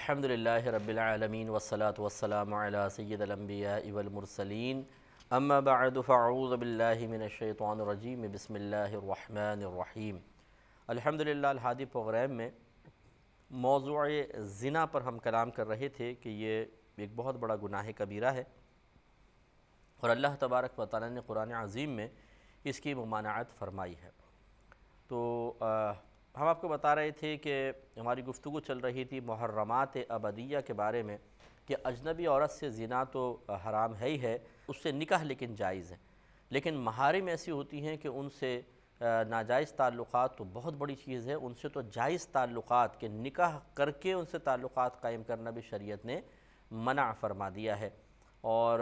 الحمدللہ رب العالمین والصلاة والسلام علی سید الانبیاء والمرسلین اما بعد فاعوذ باللہ من الشیطان الرجیم بسم اللہ الرحمن الرحیم۔ الحمدللہ الہادی پروگرام میں موضوع زنا پر ہم کلام کر رہے تھے کہ یہ ایک بہت بڑا گناہ کبیرہ ہے اور اللہ تبارک و تعالیٰ نے قرآن عظیم میں اس کی ممانعت فرمائی ہے۔ تو ہم آپ کو بتا رہے تھے کہ ہماری گفتگو چل رہی تھی محرمات ابدیہ کے بارے میں کہ اجنبی عورت سے زنا تو حرام ہے ہی ہے، اس سے نکاح لیکن جائز ہے، لیکن محارم ایسی ہوتی ہیں کہ ان سے ناجائز تعلقات تو بہت بڑی چیز ہے، ان سے تو جائز تعلقات کہ نکاح کر کے ان سے تعلقات قائم کرنا بھی شریعت نے منع فرما دیا ہے۔ اور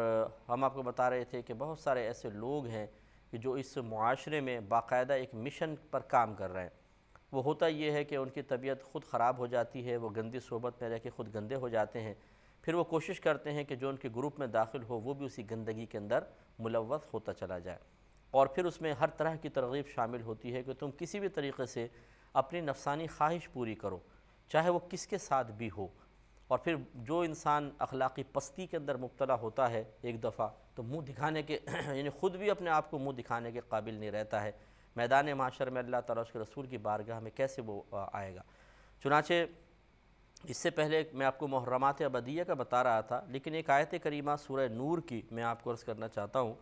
ہم آپ کو بتا رہے تھے کہ بہت سارے ایسے لوگ ہیں کہ جو اس معاشرے میں باقاعدہ ایک مشن پر کام کر رہے ہیں۔ وہ ہوتا یہ ہے کہ ان کی طبیعت خود خراب ہو جاتی ہے، وہ گندی صحبت میں رہ کے خود گندے ہو جاتے ہیں، پھر وہ کوشش کرتے ہیں کہ جو ان کے گروپ میں داخل ہو وہ بھی اسی گندگی کے اندر ملوث ہوتا چلا جائے، اور پھر اس میں ہر طرح کی ترغیب شامل ہوتی ہے کہ تم کسی بھی طریقے سے اپنی نفسانی خواہش پوری کرو، چاہے وہ کس کے ساتھ بھی ہو۔ اور پھر جو انسان اخلاقی پستی کے اندر مبتلا ہوتا ہے ایک دفعہ تو منہ دکھانے کے یعنی خود بھی اپنے آپ کو منہ دکھانے کے قابل نہیں رہتا ہے، میدان معاشر میں اللہ تعالیٰ اس کے رسول کی بارگاہ میں کیسے وہ آئے گا۔ چنانچہ اس سے پہلے میں آپ کو محرمات ابدیہ کا بتا رہا تھا، لیکن ایک آیت کریمہ سورہ نور کی میں آپ کو عرض کرنا چاہتا ہوں،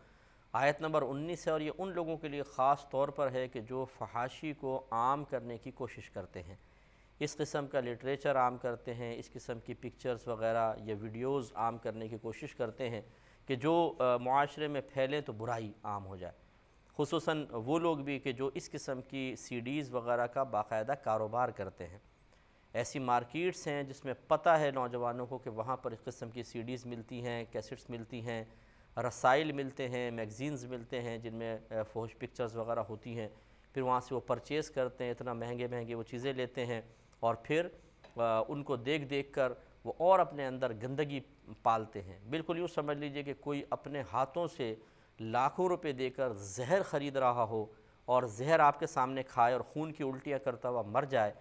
آیت نمبر 19 ہے، اور یہ ان لوگوں کے لیے خاص طور پر ہے کہ جو فحاشی کو عام کرنے کی کوشش کرتے ہیں، اس قسم کا لٹریچر عام کرتے ہیں، اس قسم کی پکچرز وغیرہ یا ویڈیوز عام کرنے کی کوشش کرتے ہیں کہ جو معاشرے میں پھیلیں تو برائی عام ہو جائے، خصوصاً وہ لوگ بھی کہ جو اس قسم کی سی ڈیز وغیرہ کا باقاعدہ کاروبار کرتے ہیں۔ ایسی مارکیٹس ہیں جس میں پتہ ہے نوجوانوں کو کہ وہاں پر اس قسم کی سی ڈیز ملتی ہیں، کیسٹس ملتی ہیں، رسائل ملتے ہیں، میگزینز ملتے ہیں جن میں فحش پکچرز وغیرہ ہوتی ہیں، پھر وہاں سے وہ پرچیز کرتے ہیں، اتنا مہنگے مہنگے وہ چیزیں لیتے ہیں، اور پھر ان کو دیکھ دیکھ کر وہ اور اپنے اندر گندگی پالتے ہیں۔ بالکل یوں سمجھ لیجئے کہ کوئی اپنے ہاتھوں سے لاکھوں روپے دے کر زہر خرید رہا ہو اور زہر آپ کے سامنے کھائے اور خون کی الٹیاں کرتا ہوا مر جائے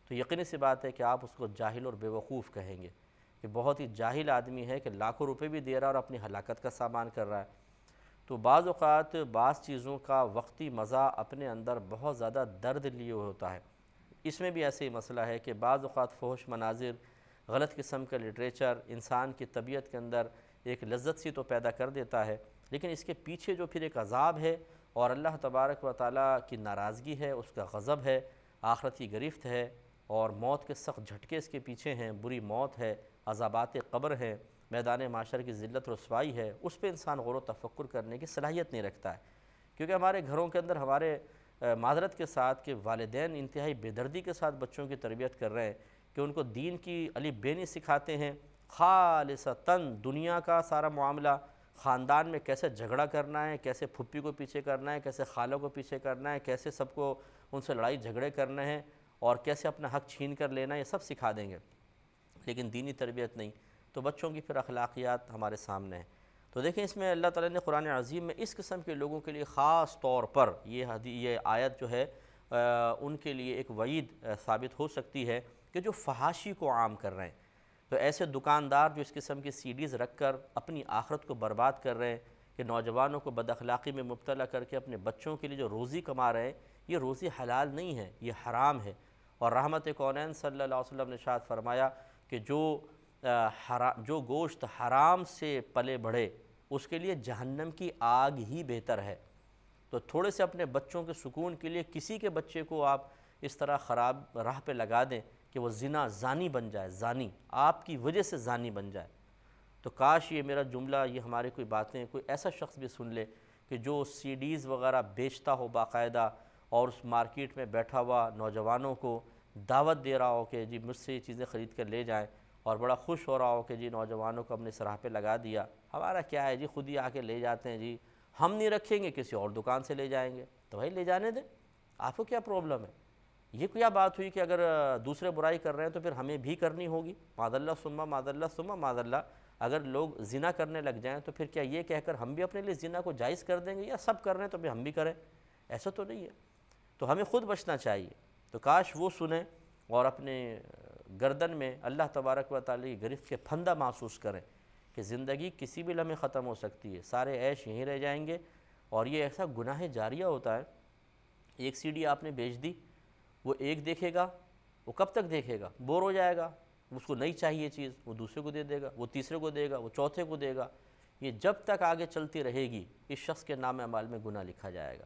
تو یقینی سی بات ہے کہ آپ اس کو جاہل اور بے وقوف کہیں گے، کہ بہت ہی جاہل آدمی ہے کہ لاکھوں روپے بھی دے رہا اور اپنی ہلاکت کا سامان کر رہا ہے۔ تو بعض اوقات بعض چیزوں کا وقتی مزہ اپنے اندر بہت زیادہ درد لیے ہوتا ہے۔ اس میں بھی ایسے ہی مسئلہ ہے کہ بعض اوقات فحش مناظر، غلط قسم کا لٹریچر انسان کی طبیعت کے اندر ایک لذت سی تو پیدا کر دیتا ہے، لیکن اس کے پیچھے جو پھر ایک عذاب ہے اور اللہ تبارک و تعالیٰ کی ناراضگی ہے، اس کا غضب ہے، آخرت کی گرفت ہے، اور موت کے سخت جھٹکے اس کے پیچھے ہیں، بری موت ہے، عذابات قبر ہیں، میدان معاشر کی ذلت رسوائی ہے، اس پہ انسان غور و تفکر کرنے کی صلاحیت نہیں رکھتا ہے، کیونکہ ہمارے گھروں کے اندر ہمارے معذرت کے ساتھ کہ والدین انتہائی بے دردی کے ساتھ بچوں کی تربیت کر رہے ہیں کہ ان کو دین کی الف بے نہیں سکھاتے ہیں، خالصتاً دنیا کا سارا معاملہ، خاندان میں کیسے جھگڑا کرنا ہے، کیسے پھپھی کو پیچھے کرنا ہے، کیسے خالوں کو پیچھے کرنا ہے، کیسے سب کو ان سے لڑائی جھگڑے کرنے ہیں اور کیسے اپنا حق چھین کر لینا ہے، یہ سب سکھا دیں گے، لیکن دینی تربیت نہیں، تو بچوں کی پھر اخلاقیات ہمارے سامنے ہیں۔ تو دیکھیں اس میں اللہ تعالیٰ نے قرآن عظیم میں اس قسم کے لوگوں کے لیے خاص طور پر یہ آیت جو ہے ان کے لیے ایک وعید ثابت ہو سکتی ہے کہ جو فحاشی کو عام کر رہے ہیں۔ تو ایسے دکاندار جو اس قسم کی سی ڈیز رکھ کر اپنی آخرت کو برباد کر رہے ہیں کہ نوجوانوں کو بد اخلاقی میں مبتلا کر کے اپنے بچوں کے لیے جو روزی کما رہے ہیں، یہ روزی حلال نہیں ہے، یہ حرام ہے، اور رحمت کونین صلی اللہ علیہ وسلم نے ارشاد فرمایا کہ جو گوشت حرام سے پلے بڑھے اس کے لیے جہنم کی آگ ہی بہتر ہے۔ تو تھوڑے سے اپنے بچوں کے سکون کے لیے کسی کے بچے کو آپ اس طرح خراب راہ پہ لگا دیں کہ وہ زانی بن جائے، زانی آپ کی وجہ سے زانی بن جائے، تو کاش یہ میرا جملہ، یہ ہماری کوئی باتیں کوئی ایسا شخص بھی سن لے کہ جو سی ڈیز وغیرہ بیچتا ہو باقاعدہ اور اس مارکیٹ میں بیٹھا ہوا نوجوانوں کو دعوت دے رہا ہو کہ جی مجھ سے یہ چیزیں خرید کر لے جائیں، اور بڑا خوش ہو رہا ہو کہ جی نوجوانوں کو اپنے راہ پہ لگا دیا، ہمارا کیا ہے جی، خود ہی آ کے لے جاتے ہیں جی، ہم نہیں رکھیں گے کسی اور دکان سے لے جائیں گے، تو بھائی لے جانے دیں، آپ کو کیا پرابلم ہے؟ یہ کیا بات ہوئی کہ اگر دوسرے برائی کر رہے ہیں تو پھر ہمیں بھی کرنی ہوگی؟ معاذ اللہ ثم معاذ اللہ ثم معاذ اللہ، اگر لوگ زنا کرنے لگ جائیں تو پھر کیا یہ کہہ کر ہم بھی اپنے لیے زنا کو جائز کر دیں گے یا سب کر رہے ہیں تو بھی ہم بھی کریں؟ ایسا تو نہیں ہے، تو ہمیں خود بچنا چاہیے۔ تو کاش وہ سنیں اور اپنے گردن میں اللہ تبارک و تعالی کی گرفت کے پھندا محسوس کریں کہ زندگی کسی بھی لمحے ختم ہو سکتی ہے، سارے عیش یہیں رہ جائیں گے، اور یہ ایسا گناہ جاریہ ہوتا ہے۔ ایک سی ڈی آپ نے بیچ دی، وہ ایک دیکھے گا، وہ کب تک دیکھے گا؟ بور ہو جائے گا، اس کو نہیں چاہیے چیز، وہ دوسرے کو دے دے گا، وہ تیسرے کو دے گا، وہ چوتھے کو دے گا۔ یہ جب تک آگے چلتی رہے گی اس شخص کے نام اعمال میں گناہ لکھا جائے گا،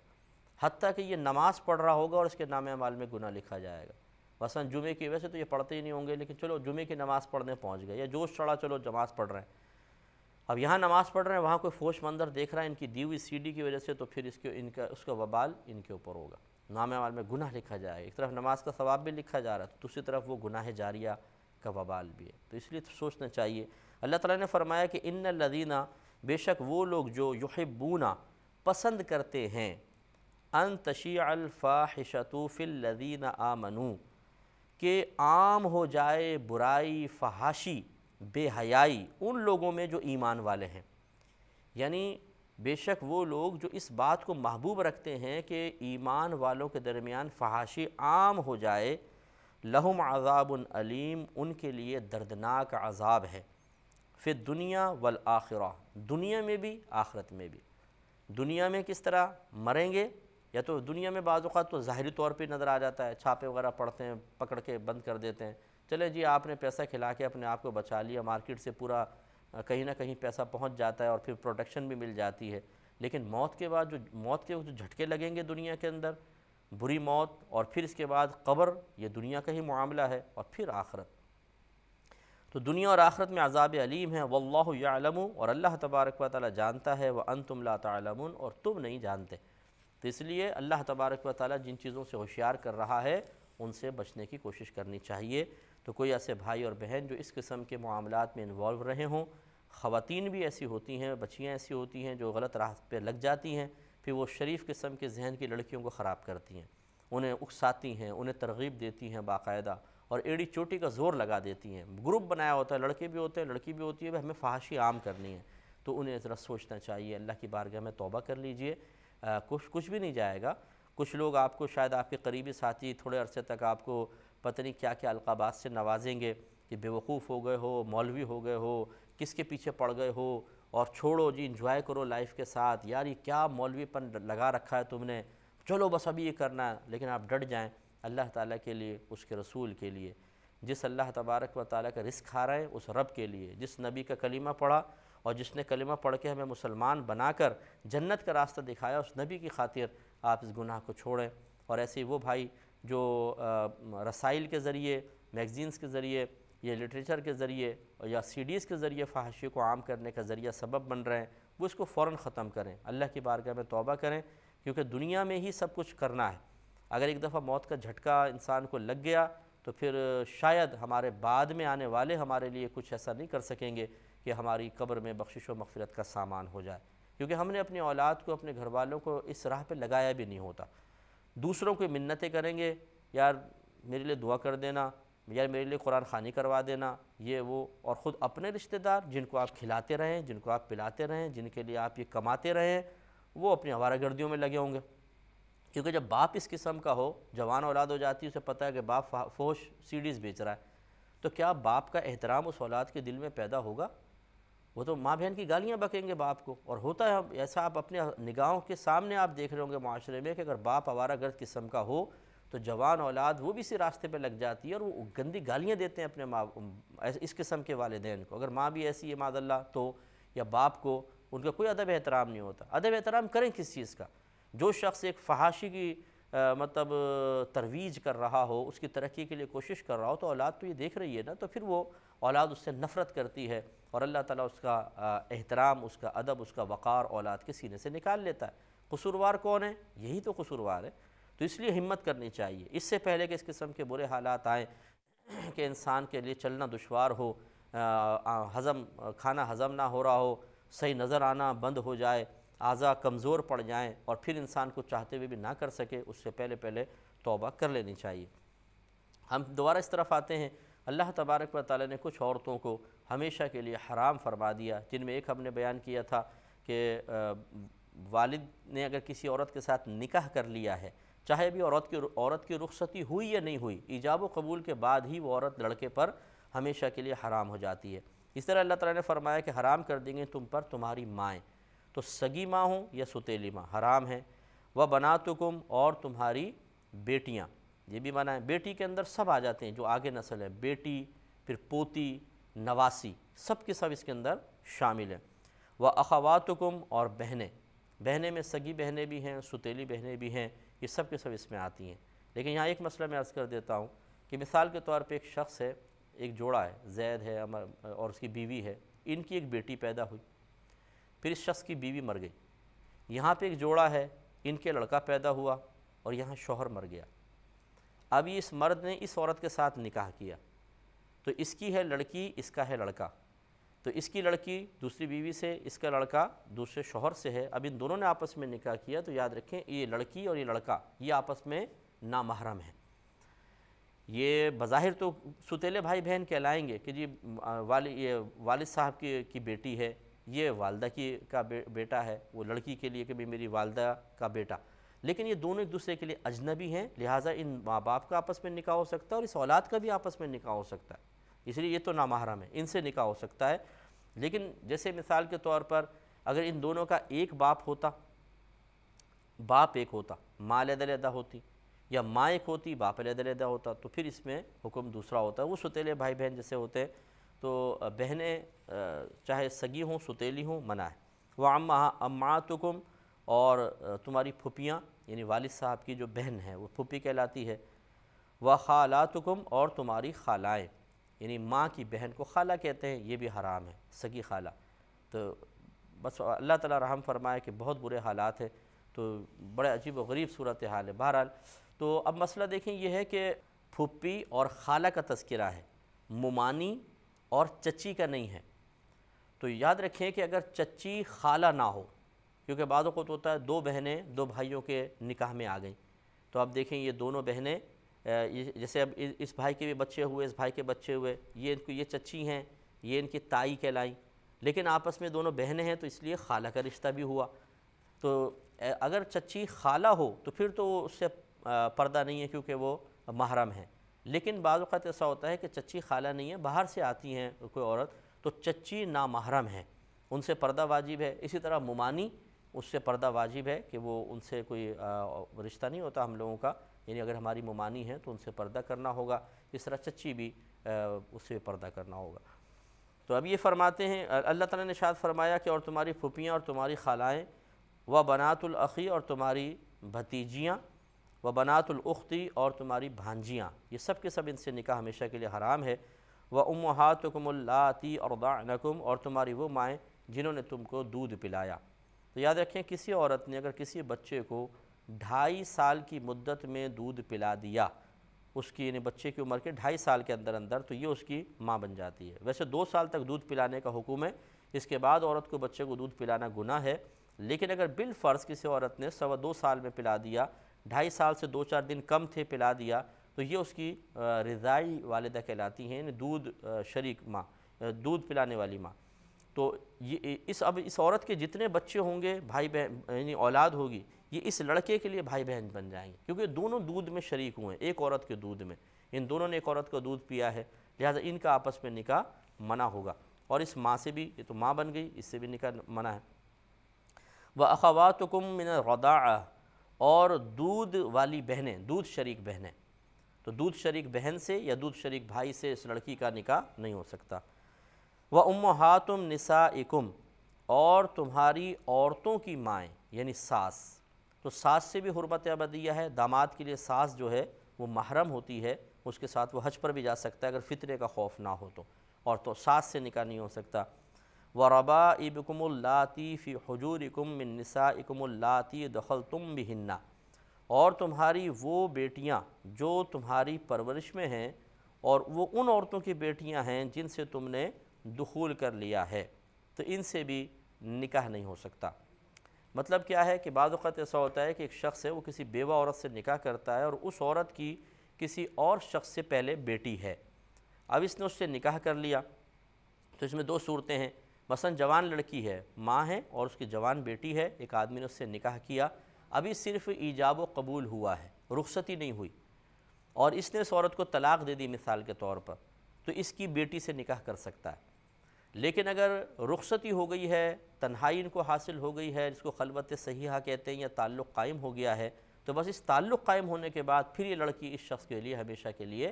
حتیٰ کہ یہ نماز پڑھ رہا ہوگا اور اس کے نام اعمال میں گناہ لکھا جائے گا۔ مثلا جمعے کی وجہ سے تو یہ پڑھتے ہی نہیں ہوں گے، لیکن چلو جمعے کی نماز پڑھنے پہنچ گئے، یا جوش چڑھا چلو نماز پڑھ رہے ہیں، اب یہاں نماز پڑھ رہے ہیں، وہاں کوئی فوش منظر دیکھ رہا ہے ان کی دی ہوئی سی ڈی کی وجہ سے، تو پھر اس کا وبال ان کے اوپر ہوگا، نام اعمال میں گناہ لکھا جائے گا۔ ایک طرف نماز کا ثواب بھی لکھا جا رہا ہے، دوسری طرف وہ گناہ جاریہ کا وبال بھی ہے، تو اس لیے سوچنا چاہیے۔ اللہ تعالیٰ نے فرمایا کہ ان الذین، بے شک وہ لوگ جو یحبون، پسند کرتے ہیں، ان تشیع الفاحشۃ فی الذین آمنوا، کہ عام ہو جائے برائی، فحاشی، بے حیائی ان لوگوں میں جو ایمان والے ہیں، یعنی بے شک وہ لوگ جو اس بات کو محبوب رکھتے ہیں کہ ایمان والوں کے درمیان فحاشی عام ہو جائے، لہم عذاب علیم، ان کے لیے دردناک عذاب ہے، فی الدنیا والآخرہ، دنیا میں بھی آخرت میں بھی۔ دنیا میں کس طرح مریں گے؟ یا تو دنیا میں بعض اوقات تو ظاہری طور پہ نظر آ جاتا ہے، چھاپے وغیرہ پڑتے ہیں، پکڑ کے بند کر دیتے ہیں، چلے جی آپ نے پیسہ کھلا کے اپنے آپ کو بچا لیا، مارکیٹ سے پورا کہیں نہ کہیں پیسہ پہنچ جاتا ہے اور پھر پروٹیکشن بھی مل جاتی ہے، لیکن موت کے بعد موت کے جو جھٹکے لگیں گے دنیا کے اندر، بری موت، اور پھر اس کے بعد قبر، یہ دنیا کا ہی معاملہ ہے، اور پھر آخرت، تو دنیا اور آخرت میں عذاب علیم ہے۔ واللہ یعلم، اور اللہ تبارک و تعالی جانتا ہے، وانتم لا تعلمون، اور تم نہیں جانتے، تو اس لیے اللہ تبارک و تعالی جن چیزوں سے ہوشیار کر رہا ہے ان سے بچنے کی کوشش کرنی چاہیے۔ تو کوئی ایسے بھائی اور بہن جو اس قسم کے معاملات میں انوالو رہے ہوں، خواتین بھی ایسی ہوتی ہیں، بچیاں ایسی ہوتی ہیں جو غلط راہ پہ لگ جاتی ہیں، پھر وہ شریف قسم کے ذہن کی لڑکیوں کو خراب کرتی ہیں، انہیں اکساتی ہیں، انہیں ترغیب دیتی ہیں باقاعدہ، اور ایڑی چوٹی کا زور لگا دیتی ہیں، گروپ بنایا ہوتا ہے، لڑکے بھی ہوتے ہیں، لڑکی بھی ہوتی ہے، ہمیں فحاشی عام کرنی ہے، تو انہیں ذرا سوچنا چاہیے، اللہ کی بارگاہ میں توبہ کر لیجئے، کچھ بھی نہیں جائے گا۔ کچھ لوگ آپ کو، شاید آپ کے قریبی ساتھی تھوڑے عرصے تک آپ کو پتہ نہیں کیا کیا القابات سے نوازیں گے کہ بیوقوف ہو گئے ہو، مولوی ہو گئے ہو، کس کے پیچھے پڑ گئے ہو، اور چھوڑو جی، انجوائے کرو لائف کے ساتھ، یار یہ کیا مولوی پن لگا رکھا ہے تم نے، چلو بس ابھی یہ کرنا ہے، لیکن آپ ڈٹ جائیں اللہ تعالیٰ کے لیے، اس کے رسول کے لیے، جس اللہ تبارک و تعالیٰ کا رزق کھا رہے ہیں اس رب کے لیے، جس نبی کا کلمہ پڑھا اور جس نے کلمہ پڑھ کے ہمیں مسلمان بنا کر جنت کا راستہ دکھایا، اس نبی کی خاطر آپ اس گناہ کو چھوڑیں۔ اور ایسے وہ بھائی جو رسائل کے ذریعے، میگزینز کے ذریعے، یا لٹریچر کے ذریعے، یا سی ڈیز کے ذریعے فحاشی کو عام کرنے کا ذریعہ سبب بن رہے ہیں، وہ اس کو فوراً ختم کریں، اللہ کی بارگاہ میں توبہ کریں، کیونکہ دنیا میں ہی سب کچھ کرنا ہے۔ اگر ایک دفعہ موت کا جھٹکا انسان کو لگ گیا تو پھر شاید ہمارے بعد میں آنے والے ہمارے لیے کچھ ایسا نہیں کر سکیں گے کہ ہماری قبر میں بخشش و مغفرت کا سامان ہو جائے، کیونکہ ہم نے اپنی اولاد کو، اپنے گھر والوں کو اس راہ پہ لگایا بھی نہیں ہوتا۔ دوسروں کو منتیں کریں گے، یار میرے لیے دعا کر دینا، یار میرے لیے قرآن خوانی کروا دینا، یہ وہ، اور خود اپنے رشتہ دار جن کو آپ کھلاتے رہیں، جن کو آپ پلاتے رہیں، جن کے لیے آپ یہ کماتے رہیں، وہ اپنی آوارہ گردیوں میں لگے ہوں گے، کیونکہ جب باپ اس قسم کا ہو، جوان اولاد ہو جاتی ہے، اسے پتہ ہے کہ باپ فوش سی ڈیز بیچ رہا ہے، تو کیا باپ کا احترام اس اولاد کے دل میں پیدا ہوگا؟ وہ تو ماں بہن کی گالیاں بکیں گے باپ کو، اور ہوتا ہے ایسا، آپ اپنے نگاہوں کے سامنے آپ دیکھ رہے ہوں گے معاشرے میں کہ اگر باپ آوارہ گرد قسم کا ہو تو جوان اولاد وہ بھی اسی راستے پہ لگ جاتی ہے، اور وہ گندی گالیاں دیتے ہیں اپنے ماں، اس قسم کے والدین کو۔ اگر ماں بھی ایسی ہے معاذ اللہ تو، یا باپ کو، ان کا کوئی ادب احترام نہیں ہوتا۔ ادب احترام کریں کس چیز کا؟ جو شخص ایک فحاشی کی مطلب ترویج کر رہا ہو، اس کی ترقی کے لیے کوشش کر رہا ہو، تو اولاد تو یہ دیکھ رہی ہے نا، تو پھر وہ اولاد اس سے نفرت کرتی ہے، اور اللہ تعالیٰ اس کا احترام، اس کا ادب، اس کا وقار اولاد کے سینے سے نکال لیتا ہے۔ قصوروار کون ہے؟ یہی تو قصوروار ہے۔ تو اس لیے ہمت کرنی چاہیے، اس سے پہلے کہ اس قسم کے برے حالات آئیں کہ انسان کے لیے چلنا دشوار ہو، کھانا ہضم نہ ہو رہا ہو، صحیح نظر آنا بند ہو جائے، اعضاء کمزور پڑ جائیں، اور پھر انسان کو چاہتے ہوئے بھی نہ کر سکے، اس سے پہلے توبہ کر لینی چاہیے۔ ہم دوبارہ اس طرف آتے ہیں، اللہ تبارک و تعالی نے کچھ عورتوں کو ہمیشہ کے لیے حرام فرما دیا، جن میں ایک ہم نے بیان کیا تھا کہ والد نے اگر کسی عورت کے ساتھ نکاح کر لیا ہے چاہے بھی عورت کی رخصتی ہوئی یا نہیں ہوئی، ایجاب و قبول کے بعد ہی وہ عورت لڑکے پر ہمیشہ کے لیے حرام ہو جاتی ہے۔ اس طرح اللہ تعالیٰ نے فرمایا کہ حرام کر دیں گے تم پر تمہاری مائیں، تو سگی ماں ہوں یا ستیلی ماں حرام ہیں۔ وَبَنَاتُكُمْ اور تمہاری بیٹیاں، یہ بھی منع ہے۔ بیٹی کے اندر سب آ جاتے ہیں جو آگے نسل ہے، بیٹی، پھر پوتی، نواسی، سب کے سب اس کے اندر شامل ہیں۔ وَأَخَوَاتُكُمْ اور بہنیں، بہنیں میں سگی بہنیں بھی ہیں، ستیلی بہنیں بھی ہیں، یہ سب کے سب اس میں آتی ہیں۔ لیکن یہاں ایک مسئلہ میں عرض کر دیتا ہوں کہ مثال کے طور پہ ایک شخص ہے، ایک جوڑا ہے، زید ہے اور اس کی بیوی ہے، ان کی ایک بیٹی پیدا ہوئی، پھر اس شخص کی بیوی مر گئی۔ یہاں پہ ایک جوڑا ہے، ان کے لڑکا پیدا ہوا اور یہاں شوہر مر گیا۔ اب اس مرد نے اس عورت کے ساتھ نکاح کیا، تو اس کی ہے لڑکی، اس کا ہے لڑکا، تو اس کی لڑکی دوسری بیوی سے، اس کا لڑکا دوسرے شوہر سے ہے۔ اب ان دونوں نے آپس میں نکاح کیا، تو یاد رکھیں یہ لڑکی اور یہ لڑکا یہ آپس میں نامحرم ہیں۔ یہ بظاہر تو ستیلے بھائی بہن کہلائیں گے کہ جی یہ والد صاحب کی بیٹی ہے، یہ والدہ کا بیٹا ہے، وہ لڑکی کے لیے کہ بھی میری والدہ کا بیٹا، لیکن یہ دونوں ایک دوسرے کے لیے اجنبی ہیں، لہٰذا ان ماں باپ کا آپس میں نکاح ہو سکتا ہے اور اس اولاد کا بھی آپس میں نکاح ہو سکتا ہے، اس لیے یہ تو نامحرم ہے، ان سے نکاح ہو سکتا ہے۔ لیکن جیسے مثال کے طور پر اگر ان دونوں کا ایک باپ ہوتا، باپ ایک ہوتا، ماں علیحدہ ہوتی، یا ماں ایک ہوتی، باپ علیحدہ ہوتا، تو پھر اس میں حکم دوسرا ہوتا ہے۔ وہ ستیلے بھائی بہن جیسے ہوتے ہیں، تو بہنیں چاہے سگی ہوں ستیلی ہوں منع ہے۔ وَعَمَّاتُكُمْ اور تمہاری پھپھیاں، یعنی والد صاحب کی جو بہن ہے وہ پھپھی کہلاتی ہے۔ وَخَالَاتُكُمْ اور تمہاری خالائیں، یعنی ماں کی بہن کو خالہ کہتے ہیں، یہ بھی حرام ہے، سگی خالہ۔ تو بس اللہ تعالیٰ رحم فرمائے کہ بہت برے حالات ہیں، تو بڑے عجیب و غریب صورتحال ہے۔ بہرحال تو اب مسئلہ دیکھیں یہ ہے کہ پھپھی اور خالہ کا تذکرہ ہے، ممانی اور چچی کا نہیں ہے۔ تو یاد رکھیں کہ اگر چچی خالہ نہ ہو، کیونکہ بعض اوقات ہوتا ہے دو بہنیں دو بھائیوں کے نکاح میں آ گئیں، تو اب دیکھیں یہ دونوں بہنیں جیسے اب اس بھائی کے بھی بچے ہوئے، اس بھائی کے بچے ہوئے، یہ چچی ہیں، یہ ان کی تائی کہلائیں، لیکن آپس میں دونوں بہنیں ہیں تو اس لیے خالہ کا رشتہ بھی ہوا۔ تو اگر چچی خالہ ہو تو پھر تو اس سے پردہ نہیں ہے کیونکہ وہ محرم ہے، لیکن بعض اوقات ایسا ہوتا ہے کہ چچی خالہ نہیں ہے، باہر سے آتی ہیں کوئی عورت، تو چچی نامحرم ہے، ان سے پردہ واجب ہے۔ اسی طرح ممانی، اس سے پردہ واجب ہے کہ وہ ان سے کوئی رشتہ نہیں ہوتا ہم لوگوں کا، یعنی اگر ہماری ممانی ہے تو ان سے پردہ کرنا ہوگا، اس طرح چچی بھی اس سے پردہ کرنا ہوگا۔ تو اب یہ فرماتے ہیں اللہ تعالیٰ نے ارشاد فرمایا کہ اور تمہاری پھپھیاں اور تمہاری خالائیں، وَبَنَاتُ الْأَخِي اور تمہاری بھتیجیاں، وَبَنَاتُ الْأُخْتِ اور تمہاری بھانجیاں، یہ سب کے سب ان سے نکاح ہمیشہ کے لیے حرام ہے۔ وَأُمُّهَاتُكُمُ اللَّاتِي أَرْضَعْنَكُمْ اور تمہاری وہ مائیں جنہوں نے تم کو دودھ پلایا۔ تو یاد رکھیں کسی عورت نے اگر کسی بچے کو 2.5 سال کی مدت میں دودھ پلا دیا، اس کی یعنی بچے کی عمر کے 2.5 سال کے اندر اندر، تو یہ اس کی ماں بن جاتی ہے۔ ویسے 2 سال تک دودھ پلانے کا حکم ہے، اس کے بعد عورت کو بچے کو دودھ پلانا گناہ ہے، لیکن اگر بالفرض کسی عورت نے 2.25 سال میں پلا دیا، 2.5 سال سے 2-4 دن کم تھے پلا دیا، تو یہ اس کی رضاعی والدہ کہلاتی ہیں، یعنی دودھ شریک ماں، دودھ پلانے والی ماں۔ تو یہ اب اس عورت کے جتنے بچے ہوں گے بھائی بہن یعنی اولاد ہوگی، یہ اس لڑکے کے لیے بھائی بہن بن جائیں گے، کیونکہ دونوں دودھ میں شریک ہوئے ہیں، ایک عورت کے دودھ میں، ان دونوں نے ایک عورت کا دودھ پیا ہے، لہٰذا ان کا آپس میں نکاح منع ہوگا۔ اور اس ماں سے بھی، یہ تو ماں بن گئی، اس سے بھی نکاح منع ہے۔ وَأَخَوَاتُكُمْ مِنَ الرَّضَاعَةِ اور دودھ والی بہنیں، دودھ شریک بہنیں، تو دودھ شریک بہن سے یا دودھ شریک بھائی سے اس لڑکی کا نکاح نہیں ہو سکتا۔ وَأُمُّهَاتُ نِسَائِكُمْ اور تمہاری عورتوں کی مائیں یعنی ساس، تو ساس سے بھی حرمت ابدیہ ہے، داماد کے لیے ساس جو ہے وہ محرم ہوتی ہے، اس کے ساتھ وہ حج پر بھی جا سکتا ہے اگر فتنے کا خوف نہ ہو تو، اور تو ساس سے نکاح نہیں ہو سکتا۔ وَرَبَائِبُكُمُ اللَّاتِي فِي حُجُورِكُم مِّن نِّسَائِكُمُ اللَّاتِي دَخَلْتُم بِهِنَّ اور تمہاری وہ بیٹیاں جو تمہاری پرورش میں ہیں، اور وہ ان عورتوں کی بیٹیاں ہیں جن سے تم نے دخول کر لیا ہے، تو ان سے بھی نکاح نہیں ہو سکتا۔ مطلب کیا ہے کہ بعض اوقات ایسا ہوتا ہے کہ ایک شخص ہے وہ کسی بیوہ عورت سے نکاح کرتا ہے اور اس عورت کی کسی اور شخص سے پہلے بیٹی ہے، اب اس نے اس سے نکاح کر لیا، تو اس میں 2 صورتیں ہیں، مثلا جوان لڑکی ہے، ماں ہے اور اس کی جوان بیٹی ہے، ایک آدمی نے اس سے نکاح کیا، ابھی صرف ایجاب و قبول ہوا ہے، رخصتی نہیں ہوئی اور اس نے اس عورت کو طلاق دے دی مثال کے طور پر، تو اس کی بیٹی سے نکاح کر سکتا ہے۔ لیکن اگر رخصتی ہو گئی ہے، تنہائی ان کو حاصل ہو گئی ہے، جس کو خلوت صحیحہ کہتے ہیں، یا تعلق قائم ہو گیا ہے، تو بس اس تعلق قائم ہونے کے بعد پھر یہ لڑکی اس شخص کے لیے ہمیشہ کے لیے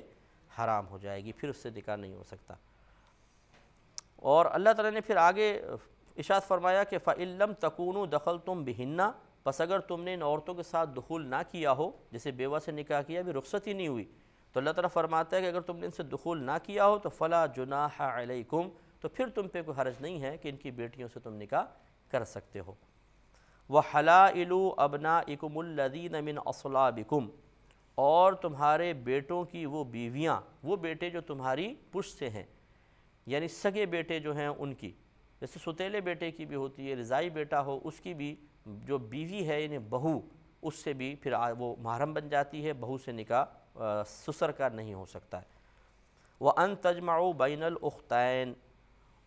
حرام ہو جائے گی، پھر اس سے نکاح نہیں ہو سکتا۔ اور اللہ تعالیٰ نے پھر آگے ارشاد فرمایا کہ فَإِن لَمْ تَكُونُوا دَخَلْتُمْ بِهِنَّ، پس اگر تم نے ان عورتوں کے ساتھ دخول نہ کیا ہو، جیسے بیوہ سے نکاح کیا بھی رخصتی نہیں ہوئی، تو اللہ تعالیٰ فرماتا ہے کہ اگر تم نے ان سے دخول نہ کیا ہو تو فَلَا جُنَاحَ عَلَيْكُمْ، تو پھر تم پہ کوئی حرج نہیں ہے کہ ان کی بیٹیوں سے تم نکاح کر سکتے ہو۔ وَحَلَائِلُ أَبْنَائِكُمُ الَّذِينَ مِنْ أَصْلَابِكُمْ، اور تمہارے بیٹوں کی وہ بیویاں، وہ بیٹے جو تمہاری پشت سے ہیں، یعنی سگے بیٹے جو ہیں ان کی، جیسے ستیلے بیٹے کی بھی ہوتی ہے، رضائی بیٹا ہو اس کی بھی جو بیوی ہے یعنی بہو، اس سے بھی پھر وہ محرم بن جاتی ہے، بہو سے نکاح سسر کا نہیں ہو سکتا ہے۔ وَأَن تَجْمَعُوا بَيْنَ الْأُخْتَيْنِ،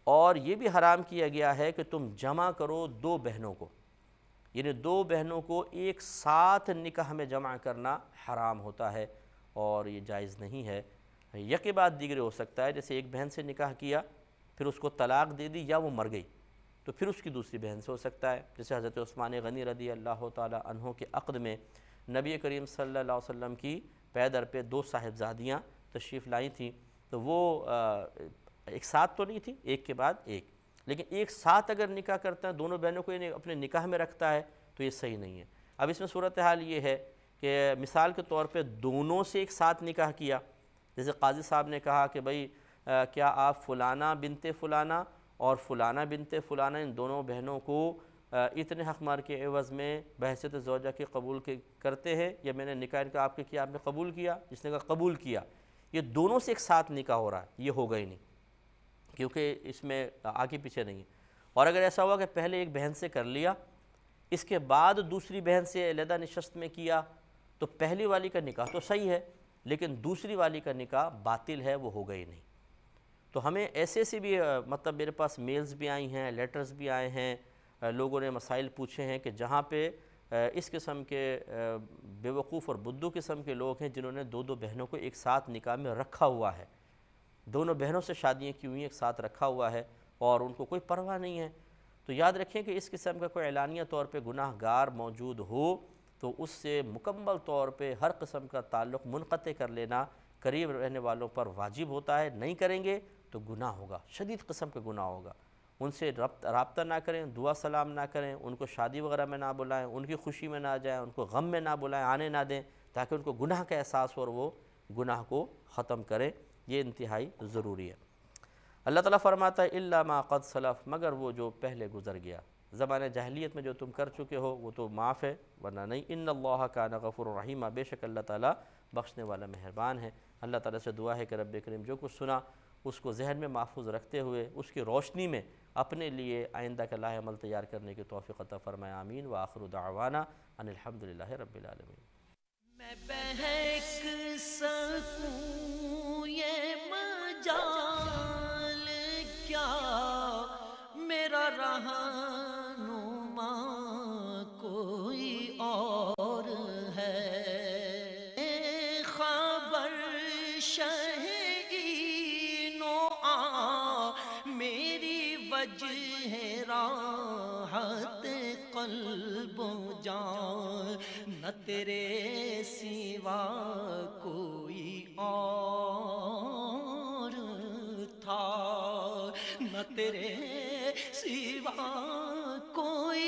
اور یہ بھی حرام کیا گیا ہے کہ تم جمع کرو دو بہنوں کو، یعنی دو بہنوں کو ایک ساتھ نکاح میں جمع کرنا حرام ہوتا ہے اور یہ جائز نہیں ہے۔ یکے بعد دیگرے ہو سکتا ہے، جیسے ایک بہن سے نکاح کیا پھر اس کو طلاق دے دی یا وہ مر گئی تو پھر اس کی دوسری بہن سے ہو سکتا ہے، جیسے حضرت عثمان غنی رضی اللہ تعالی عنہ کے عقد میں نبی کریم صلی اللہ علیہ وسلم کی پے در پہ دو صاحبزادیاں تشریف لائی تھیں، تو وہ ایک ساتھ تو نہیں تھی، ایک کے بعد ایک، لیکن ایک ساتھ اگر نکاح کرتا ہے دونوں بہنوں کو اپنے نکاح میں رکھتا ہے تو یہ صحیح نہیں ہے۔ اب اس میں صورتحال یہ ہے کہ مثال کے طور پہ دونوں سے ایک ساتھ نکاح کیا، جیسے قاضی صاحب نے کہا کہ بھئی کیا آپ فلانا بنت فلانا اور فلانا بنت فلانا ان دونوں بہنوں کو اتنے حق مار کے عوض میں بحیثیت زوجہ کے قبول کرتے ہیں، یا میں نے نکاح ان کا آپ کے کیا آپ نے قبول کیا؟ جس نے کہا قبول کیا، یہ دونوں سے ایک ساتھ نکاح ہو رہا ہے، یہ ہوگا ہی نہیں، کیونکہ اس میں آگے پیچھے نہیں ہے۔ اور اگر ایسا ہوا کہ پہلے ایک بہن سے کر لیا، اس کے بعد دوسری بہن سے علیحدہ نشست میں کیا، تو پہلی والی کا نکاح تو صحیح ہے لیکن دوسری والی کا نکاح باطل ہے، وہ ہوگا ہی نہیں۔ تو ہمیں ایسے سے بھی مطلب میرے پاس میلز بھی آئی ہیں، لیٹرز بھی آئے ہیں، لوگوں نے مسائل پوچھے ہیں کہ جہاں پہ اس قسم کے بیوقوف اور بدھو قسم کے لوگ ہیں جنہوں نے دو دو بہنوں کو ایک ساتھ نکاح میں رکھا ہوا ہے، دونوں بہنوں سے شادیاں کی ہوئی ہیں، ایک ساتھ رکھا ہوا ہے اور ان کو کوئی پرواہ نہیں ہے۔ تو یاد رکھیں کہ اس قسم کا کوئی اعلانیہ طور پہ گناہ گار موجود ہو تو اس سے مکمل طور پہ ہر قسم کا تعلق منقطع کر لینا قریب رہنے والوں پر واجب ہوتا ہے، نہیں کریں گے تو گناہ ہوگا، شدید قسم کا گناہ ہوگا۔ ان سے رابطہ نہ کریں، دعا سلام نہ کریں، ان کو شادی وغیرہ میں نہ بلائیں، ان کی خوشی میں نہ جائیں، ان کو غم میں نہ بلائیں، آنے نہ دیں، تاکہ ان کو گناہ کا احساس ہو اور وہ گناہ کو ختم کریں، یہ انتہائی ضروری ہے۔ اللہ تعالیٰ فرماتا ہے الا ما قد سلف، مگر وہ جو پہلے گزر گیا، زمانہ جاہلیت میں جو تم کر چکے ہو وہ تو معاف ہے، ورنہ نہیں۔ ان اللہ کان غفور الرحیم، بے شک اللہ تعالیٰ بخشنے والا مہربان ہے۔ اللہ تعالیٰ سے دعا ہے کہ رب کریم جو کچھ سنا اس کو ذہن میں محفوظ رکھتے ہوئے اس کی روشنی میں اپنے لیے آئندہ کا لاہ عمل تیار کرنے کی توفیق عطا فرمائے، آمین۔ وآخر دعوانا ان الحمدللہ رب العالمین۔ میں بہک سکوں یہ مجال کیا، میرا رہنما کوئی اور ہے، خبر شہین و آ میری وجہ راحت قلب و جان، نہ تیرے سوا کوئی اور تھا، نہ تیرے سوا کوئی